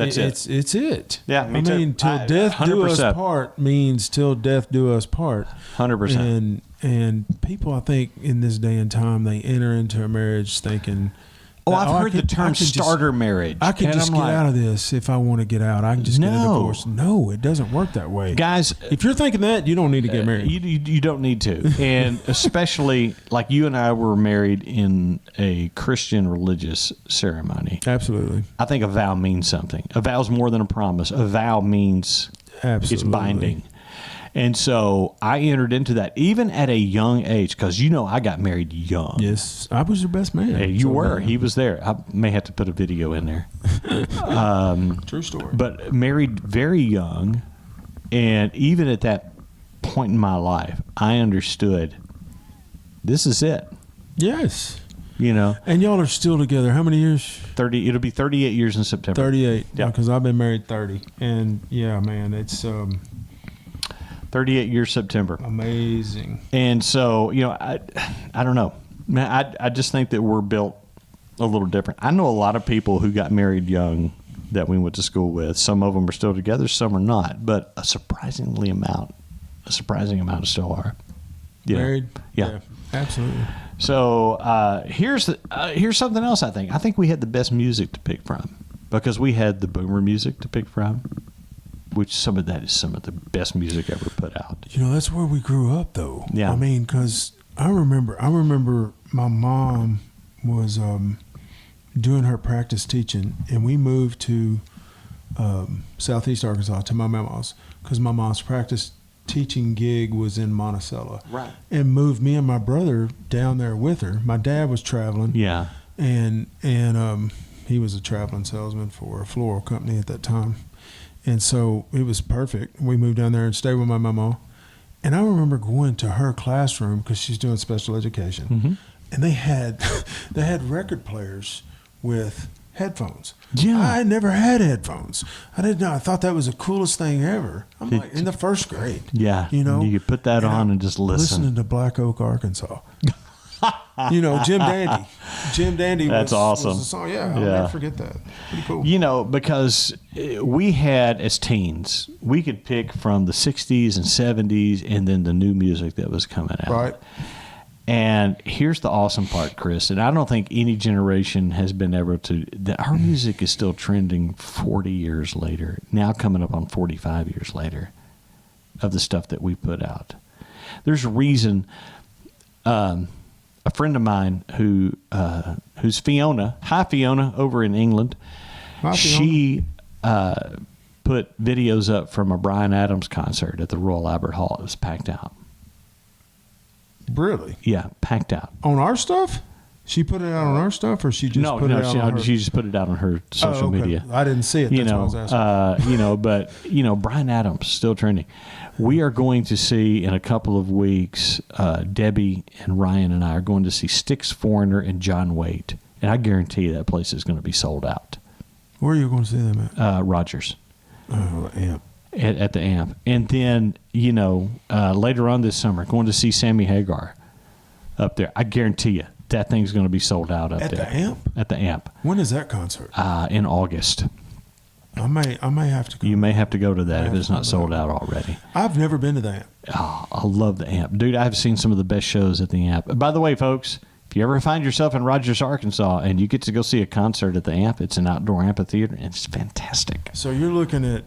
That's it. It's it. Yeah, me I too. mean, till death do us 100%. part means till death do us part. 100%. And people, I think, in this day and time, they enter into a marriage thinking, Oh, that, I've heard I the term can just- starter marriage. I can And just I'm get like, out of this if I want to get out. I can just get a No. divorce. No, it doesn't work that way. Guys, If you're thinking that, you don't need to get married. you don't need to. And especially like you and I were married in a Christian religious ceremony. Absolutely. I think a vow means something. A vow is more than a promise. A vow means Absolutely. it's binding. And so I entered into that even at a young age because, you know, I got married young. Yes, I was your best man. Hey, you So, were. He was there. I may have to put a video in there. True story. But married very young. And even at that point in my life, I understood this is it. Yes. You know, And y'all are still together. How many years? it'll be 38 years in September. 38. Yeah. Because I've been married 30. And yeah, man, it's 38 years September. amazing. And so, you know, I don't know. Man, I just think that we're built a little different. I know a lot of people who got married young that we went to school with. Some of them are still together, some are not, but a surprising amount still are. You know? Married? Yeah. Absolutely. So here's something else. I think we had the best music to pick from because we had the Boomer music to pick from, which some of that is some of the best music ever put out. You know, that's where we grew up, though. Yeah. I mean, because I remember my mom was doing her practice teaching, and we moved to Southeast Arkansas to my mama's because my mom's practice teaching gig was in Monticello. Right. And moved me and my brother down there with her. My dad was traveling. Yeah. And he was a traveling salesman for a floral company at that time. And so it was perfect. We moved down there and stayed with my mama. And I remember going to her classroom because she's doing special education. Mm-hmm. And they had record players with headphones. Yeah. I had never had headphones. I didn't know. I thought that was the coolest thing ever. I'm like in the first grade. Yeah. You know, You could put that on I'm and just listen. Listening to Black Oak, Arkansas. You know, Jim Dandy. Jim Dandy That's awesome. was the song. Yeah, I'll Yeah. never forget that. Pretty cool. You know, because we had, as teens, we could pick from the 60s and 70s and then the new music that was coming out. Right. And here's the awesome part, Chris, and I don't think any generation has been able to, our music is still trending 40 years later, now coming up on 45 years later of the stuff that we put out. There's a reason, a friend of mine who's Fiona, hi Fiona, over in England, Hi, Fiona. she put videos up from a Bryan Adams concert at the Royal Albert Hall. It was packed out. Really? Yeah, packed out. On our stuff? She put it out on our stuff, or she just put it out on her? she just put it out on her social Oh, okay. media. I didn't see it. You That's know, what I was asking. but Bryan Adams still trending. We are going to see in a couple of weeks. Debbie and Ryan and I are going to see Styx, Foreigner, and John Waite, and I guarantee you that place is going to be sold out. Where are you going to see them at? Rogers. Oh, Amp. At the Amp. And then, later on this summer, going to see Sammy Hagar up there. I guarantee you that thing's going to be sold out up At there. the Amp? At the Amp. When is that concert? In August. I may have to go. You may have to go to that if Yeah, it's not sold out already. I've never been to the Amp. Oh, I love the Amp. Dude, I've seen some of the best shows at the Amp. By the way, folks, if you ever find yourself in Rogers, Arkansas, and you get to go see a concert at the Amp, it's an outdoor amphitheater, and it's fantastic. So you're looking at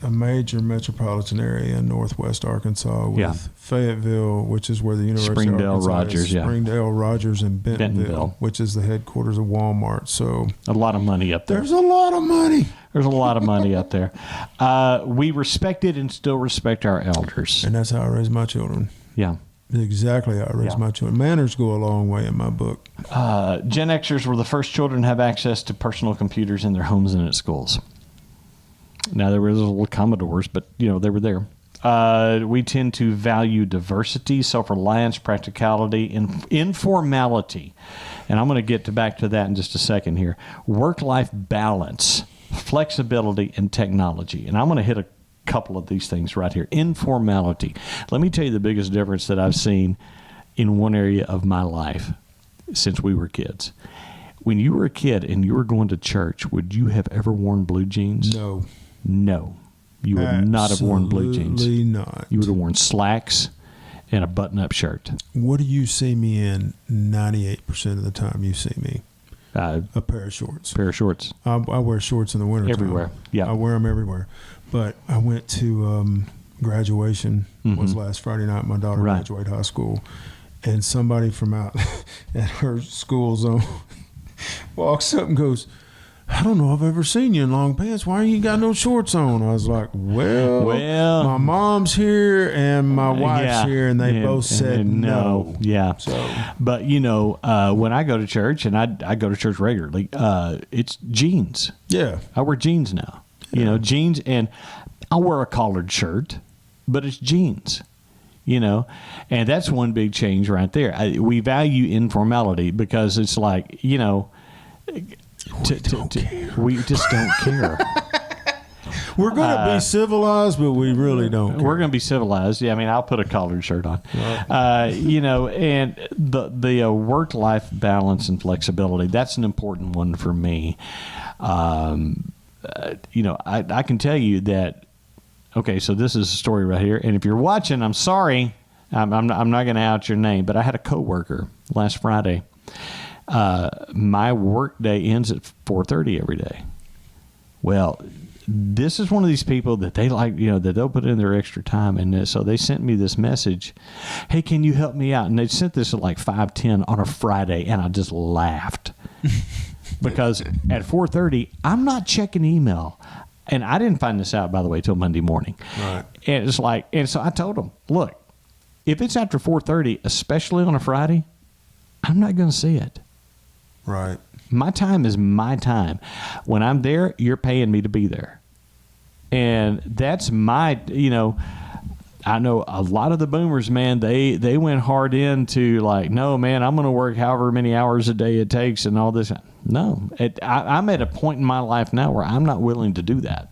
a major metropolitan area in northwest Arkansas with Yeah. Fayetteville, which is where the University Springdale, of Arkansas Rogers, is. yeah. Springdale, Rogers, and Bentonville, Bentonville. which is the headquarters of Walmart. So A lot of money up there. there's a lot of money. There's a lot of money up there. We respected and still respect our elders. And that's how I raise my children. Yeah. Exactly how I raise Yeah. my children. Manners go a long way in my book. Gen Xers were the first children to have access to personal computers in their homes and at schools. Now, there were little Commodores, but, they were there. We tend to value diversity, self-reliance, practicality, and informality. And I'm going to get back to that in just a second here. Work-life balance, flexibility, and technology. And I'm going to hit a couple of these things right here. Informality. Let me tell you the biggest difference that I've seen in one area of my life since we were kids. when you were a kid and you were going to church, would you have ever worn blue jeans? No. No. You would not have worn blue jeans. Absolutely not. You would have worn slacks and a button-up shirt. What do you see me in 98% of the time you see me? A A pair of shorts. pair of shorts. I wear shorts in the winter. Everywhere. Yeah. I wear them everywhere. But I went to graduation, was last Friday night. My daughter Right. graduated high school. And somebody from out at her school zone walks up and goes, I don't know if I've ever seen you in long pants. Why you got no shorts on? I was like, well, my mom's here and my wife's here, and they both said no. Yeah. So, But, when I go to church, and I go to church regularly, it's jeans. yeah. I wear jeans now. Jeans, and I'll wear a collared shirt, but it's jeans. And that's one big change right there. We value informality because it's like, we just don't care. We're going to be civilized, but we really don't. We're going to be civilized. Yeah, I mean, I'll put a collared shirt on. And the work-life balance and flexibility, that's an important one for me. I can tell you that, okay, so this is a story right here. And if you're watching, I'm sorry. I'm not going to out your name, but I had a coworker last Friday. My work day ends at 4:30 every day. Well, this is one of these people that they like, that they'll put in their extra time. And so they sent me this message, hey, can you help me out? And they sent this at like 5:10 on a Friday, and I just laughed. Because at 4:30, I'm not checking email. And I didn't find this out, by the way, till Monday morning. Right. And it's like, and so I told them, look, if it's after 4:30, especially on a Friday, I'm not going to see it. Right. My time is my time. When I'm there, you're paying me to be there. And that's my, I know a lot of the boomers, man, they went hard into like, no, man, I'm going to work however many hours a day it takes and all this. No, I'm at a point in my life now where I'm not willing to do that.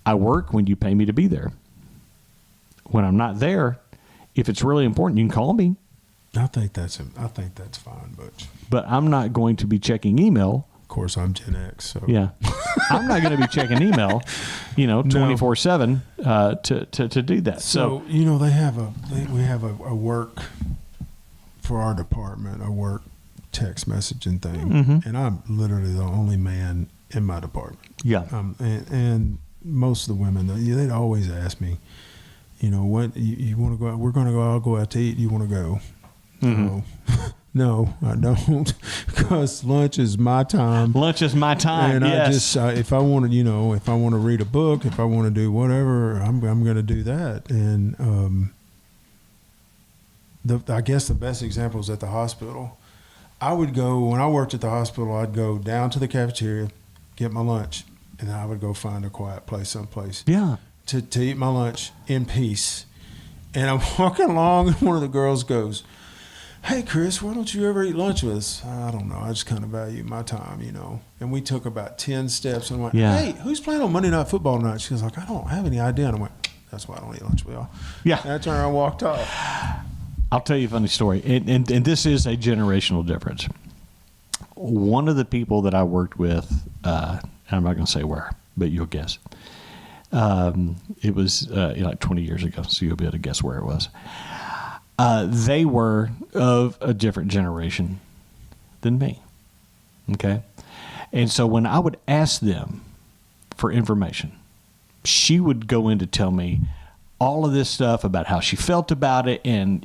I work when you pay me to be there. When I'm not there, if it's really important, you can call me. I think that's fine, But I'm not going to be checking email. Of course, I'm Gen X, so Yeah, I'm not going to be checking email, 24/7 to do that. So we have a work for our department, a work text messaging thing, and I'm literally the only man in my department. Yeah. And most of the women, they'd always ask me, what you want to go out? We're going to go. I'll go out to eat. You want to go? No, I don't, because lunch is my time. Lunch is my time. And yes. if I want to, if I want to read a book, if I want to do whatever, I'm going to do that. And I guess the best example is at the hospital. I would go, when I worked at the hospital, I'd go down to the cafeteria, get my lunch, and I would go find a quiet place someplace. Yeah. To eat my lunch in peace. And I'm walking along, and one of the girls goes, hey, Chris, why don't you ever eat lunch with us? I don't know. I just kind of value my time, And we took about 10 steps and went, hey, who's playing on Monday Night Football tonight? She was like, I don't have any idea. And I went, that's why I don't eat lunch with y'all. Yeah. And I turned around and walked off. I'll tell you a funny story. And this is a generational difference. One of the people that I worked with, and I'm not going to say where, but you'll guess. It was like 20 years ago, so you'll be able to guess where it was. They were of a different generation than me. Okay? And so when I would ask them for information, she would go in to tell me all of this stuff about how she felt about it and,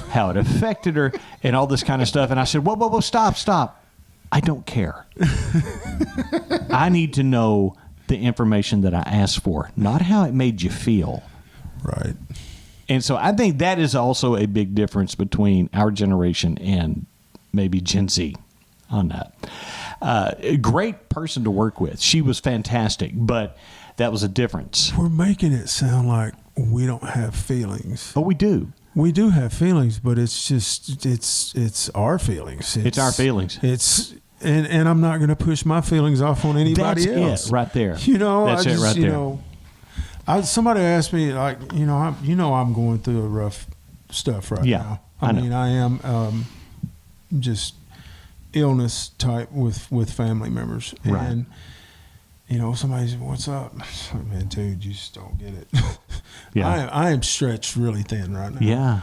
how it affected her and all this kind of stuff. And I said, whoa, stop. I don't care. I need to know the information that I asked for, not how it made you feel. Right. And so I think that is also a big difference between our generation and maybe Gen Z on that. A great person to work with. She was fantastic, but that was a difference. We're making it sound like we don't have feelings. Oh, we do. We do have feelings, but it's just, it's our feelings. It's our feelings. And I'm not going to push my feelings off on anybody That's else. it right there. That's it right there. Somebody asked me, like, I'm going through a rough stuff right now. I know. mean, I am just illness type with family members, Right. and somebody's, what's up? Man, dude, you just don't get it. Yeah. I am stretched really thin right now. Yeah.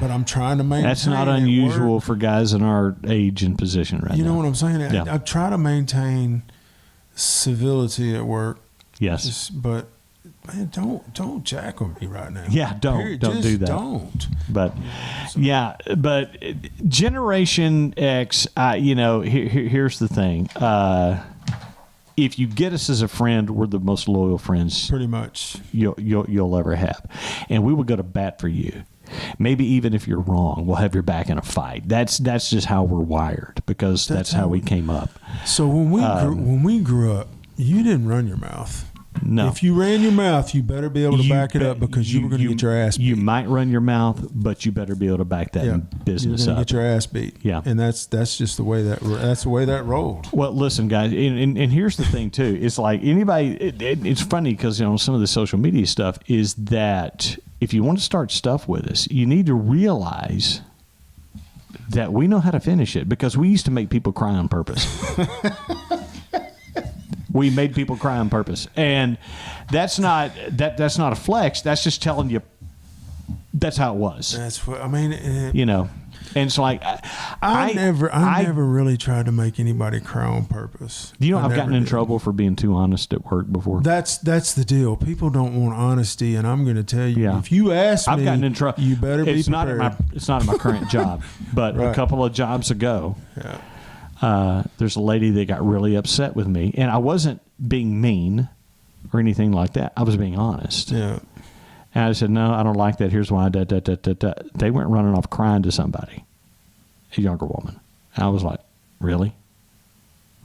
But I'm trying to maintain. That's not at unusual work. for guys in our age and position right now. You know what I'm saying? Yeah. I try to maintain civility at work, Yes. but man, don't jack on me right now. Yeah, don't Just do that. Don't. But Generation X, here's the thing. If you get us as a friend, we're the most loyal friends Pretty much. you'll ever have, and we will go to bat for you. Maybe even if you're wrong, we'll have your back in a fight. That's just how we're wired, because that's how we came up. So when we grew up, you didn't run your mouth. No. If you ran your mouth, you better be able to back it up, because you were going to get your ass beat. You might run your mouth, but you better be able to back that You're business going to up. get your ass beat. Yeah. And that's just the way that's the way that rolled. Well, listen, guys, and here's the thing too. It's like anybody. It's funny because some of the social media stuff is that if you want to start stuff with us, you need to realize that we know how to finish it, because we used to make people cry on purpose. We made people cry on purpose, and that's not a flex. That's just telling you that's how it was. That's what I mean. And it's like I never really tried to make anybody cry on purpose. I've never gotten in did. trouble for being too honest at work before. That's the deal. People don't want honesty, and I'm going to tell you. Yeah. If you ask me, I've gotten in trouble. You better be prepared. It's not in my current job, but Right. a couple of jobs ago, Yeah. there's a lady that got really upset with me, and I wasn't being mean or anything like that. I was being honest. Yeah. And I said, no, I don't like that. Here's why. They went running off crying to somebody, a younger woman. And I was like, really?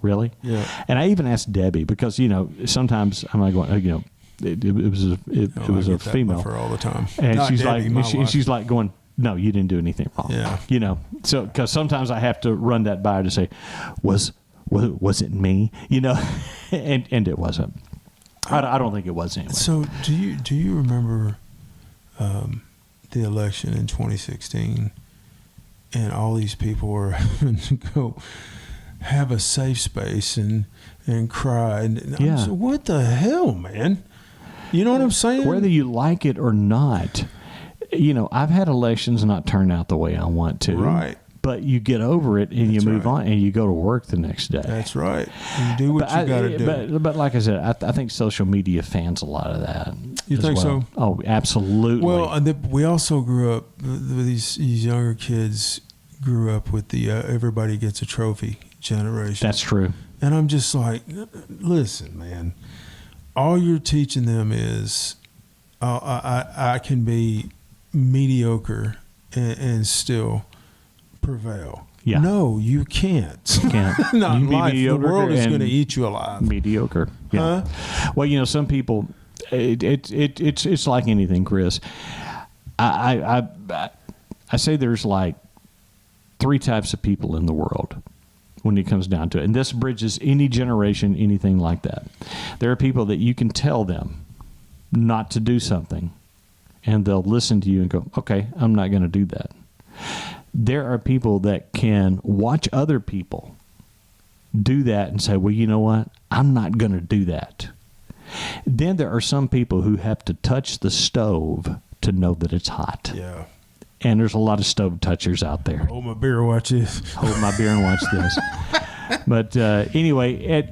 Really? Yeah. And I even asked Debbie, because, sometimes I'm like going, it was I a get that female. for all the time. And Not she's Debbie, my like, wife. she's like going, no, you didn't do anything wrong. Yeah. So because sometimes I have to run that by her to say, was it me? And it wasn't. I don't think it was anyway. So do you remember the election in 2016, and all these people were having to go have a safe space and cry? And Yeah. I'm so, what the hell, man? You know what I'm saying? Whether you like it or not, I've had elections not turn out the way I want to. Right. But you get over it and That's you move right. on and you go to work the next day. That's right. You do what you got to do. But like I said, I think social media fans a lot of that. You as think well. so? Oh, absolutely. Well, and we also grew up. These younger kids grew up with the everybody gets a trophy generation. that's true. And I'm just like, listen, man. All you're teaching them is I can be mediocre and still prevail. Yeah. No, you can't. You can't. Not You in can be life. The mediocre world is and going to eat you alive. Mediocre. Yeah. Well, some people, it's like anything, Chris. I say there's like 3 types of people in the world when it comes down to it. And this bridges any generation, anything like that. There are people that you can tell them not to do something, and they'll listen to you and go, okay, I'm not going to do that. There are people that can watch other people do that and say, well, you know what? I'm not going to do that. Then there are some people who have to touch the stove to know that it's hot. Yeah. And there's a lot of stove touchers out there. Hold my beer, watch this. Hold my beer and watch this. But anyway,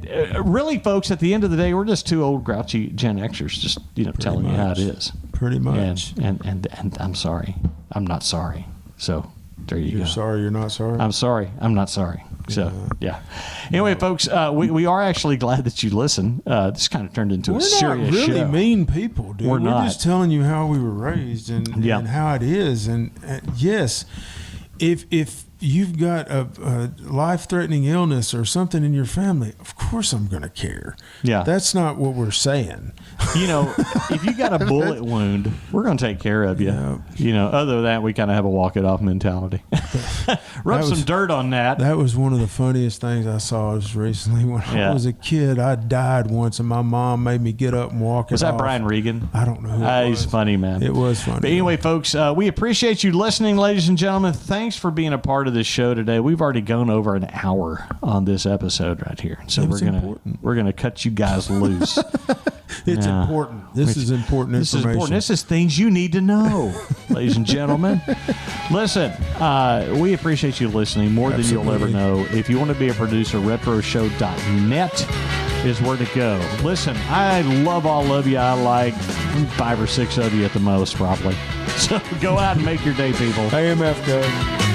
really, folks, at the end of the day, we're just 2 old grouchy Gen Xers just telling you how it is. Pretty much. And I'm sorry. I'm not sorry. So there you go. You're sorry you're not sorry? I'm sorry. I'm not sorry. So, yeah. Anyway, folks, we are actually glad that you listen. This kind of turned into We're a serious not really show. mean people, dude. We're not. just telling you how we were raised and how it is. And yes, if you've got a life-threatening illness or something in your family, of course I'm going to care. Yeah. That's not what we're saying. You know, if you got a bullet wound, we're going to take care of you. Yeah. You know, other than that, we kind of have a walk it off mentality. Rub That some was- dirt on that. That was one of the funniest things I saw just recently. When Yeah. I was a kid, I died once, and my mom made me get up and walk Was it that off. Brian Regan? I don't know who it He's was. funny, man. It was funny. But anyway, folks, we appreciate you listening, ladies and gentlemen. Thanks for being a part of this show today. We've already gone over an hour on this episode right here, so It was we're gonna cut you guys loose. It's No. important. This is important This is information. important. This is things you need to know, ladies and gentlemen. Listen, we appreciate you listening more than you'll ever Absolutely. know. If you want to be a producer, retroshow.net is where to go. Listen, I love all of you. I like 5 or 6 of you at the most, probably. So go out and make your day, people. AMF, go.